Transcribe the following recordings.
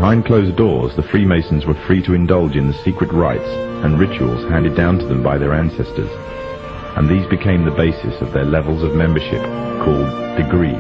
Behind closed doors, the Freemasons were free to indulge in the secret rites and rituals handed down to them by their ancestors, and these became the basis of their levels of membership, called degrees.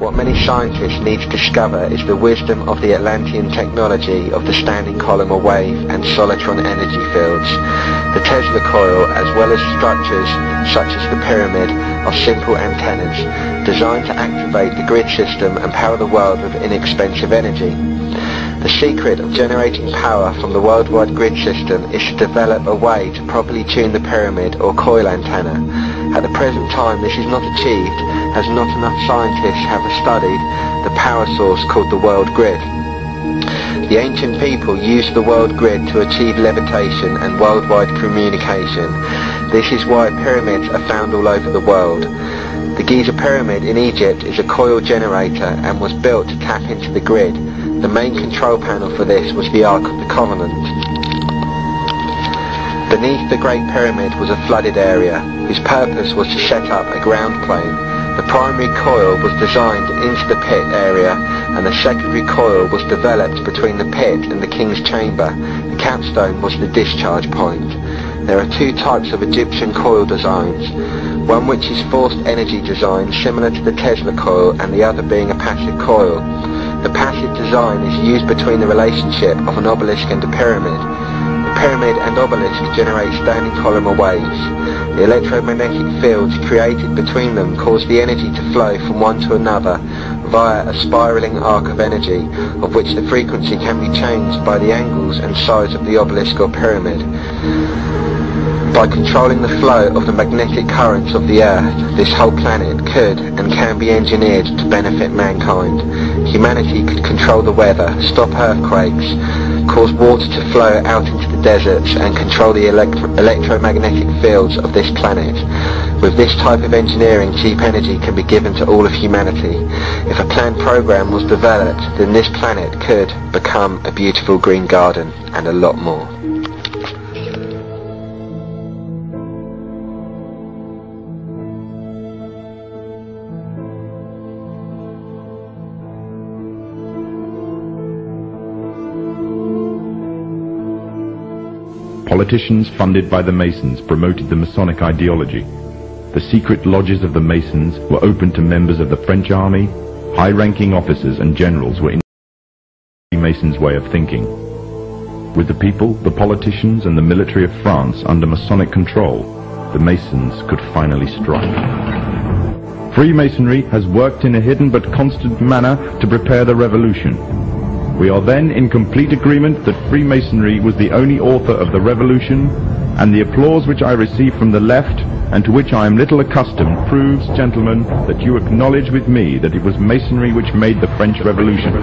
What many scientists need to discover is the wisdom of the Atlantean technology of the standing column or wave and solitron energy fields. The Tesla coil, as well as structures such as the pyramid, are simple antennas designed to activate the grid system and power the world with inexpensive energy. The secret of generating power from the worldwide grid system is to develop a way to properly tune the pyramid or coil antenna. At the present time this is not achieved, as not enough scientists have studied the power source called the world grid. The ancient people used the world grid to achieve levitation and worldwide communication. This is why pyramids are found all over the world. The Giza pyramid in Egypt is a coil generator and was built to tap into the grid. The main control panel for this was the Ark of the Covenant. Beneath the Great Pyramid was a flooded area, whose purpose was to set up a ground plane. The primary coil was designed into the pit area, and the secondary coil was developed between the pit and the king's chamber. The capstone was the discharge point. There are two types of Egyptian coil designs, one which is forced energy design similar to the Tesla coil, and the other being a passive coil. The passive design is used between the relationship of an obelisk and a pyramid. The pyramid and obelisk generate standing column or waves. The electromagnetic fields created between them cause the energy to flow from one to another via a spiraling arc of energy, of which the frequency can be changed by the angles and size of the obelisk or pyramid. By controlling the flow of the magnetic currents of the Earth, this whole planet could and can be engineered to benefit mankind. Humanity could control the weather, stop earthquakes, cause water to flow out into the deserts, and control the electromagnetic fields of this planet. With this type of engineering, cheap energy can be given to all of humanity. If a planned program was developed, then this planet could become a beautiful green garden, and a lot more. Politicians funded by the Masons promoted the Masonic ideology. The secret lodges of the Masons were open to members of the French army. High-ranking officers and generals were in the Masons' way of thinking. With the people, the politicians and the military of France under Masonic control, the Masons could finally strike. Freemasonry has worked in a hidden but constant manner to prepare the revolution. We are then in complete agreement that Freemasonry was the only author of the revolution And the applause which I receive from the left, and to which I am little accustomed, proves, gentlemen, that you acknowledge with me that it was Masonry which made the French Revolution.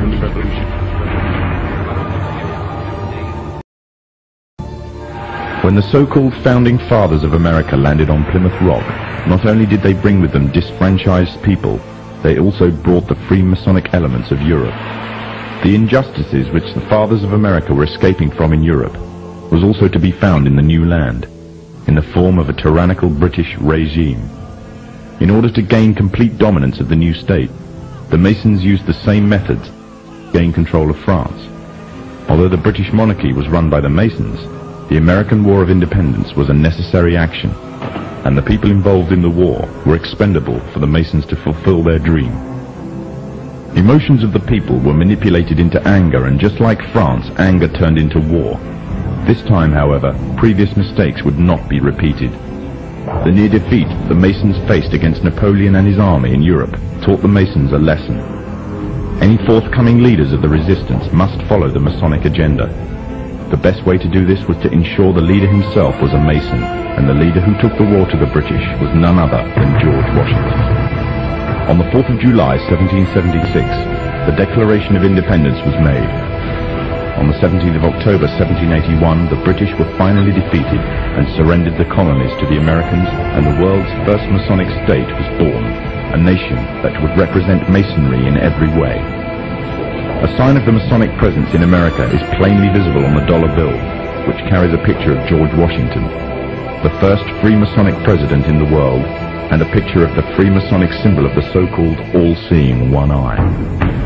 When the so-called founding fathers of America landed on Plymouth Rock, not only did they bring with them disfranchised people, they also brought the Freemasonic elements of Europe. The injustices which the fathers of America were escaping from in Europe was also to be found in the new land, in the form of a tyrannical British regime. In order to gain complete dominance of the new state, the Masons used the same methods to gain control of France. Although the British monarchy was run by the Masons, the American War of Independence was a necessary action, and the people involved in the war were expendable for the Masons to fulfill their dream. Emotions of the people were manipulated into anger, and just like France, anger turned into war. This time, however, previous mistakes would not be repeated. The near defeat the Masons faced against Napoleon and his army in Europe taught the Masons a lesson. Any forthcoming leaders of the resistance must follow the Masonic agenda. The best way to do this was to ensure the leader himself was a Mason, and the leader who took the war to the British was none other than George Washington. On the 4th of July 1776, the Declaration of Independence was made. On the 17th of October 1781, the British were finally defeated and surrendered the colonies to the Americans, and the world's first Masonic state was born, a nation that would represent Masonry in every way. A sign of the Masonic presence in America is plainly visible on the dollar bill, which carries a picture of George Washington, the first Freemasonic president in the world, and a picture of the Freemasonic symbol of the so-called all-seeing one eye.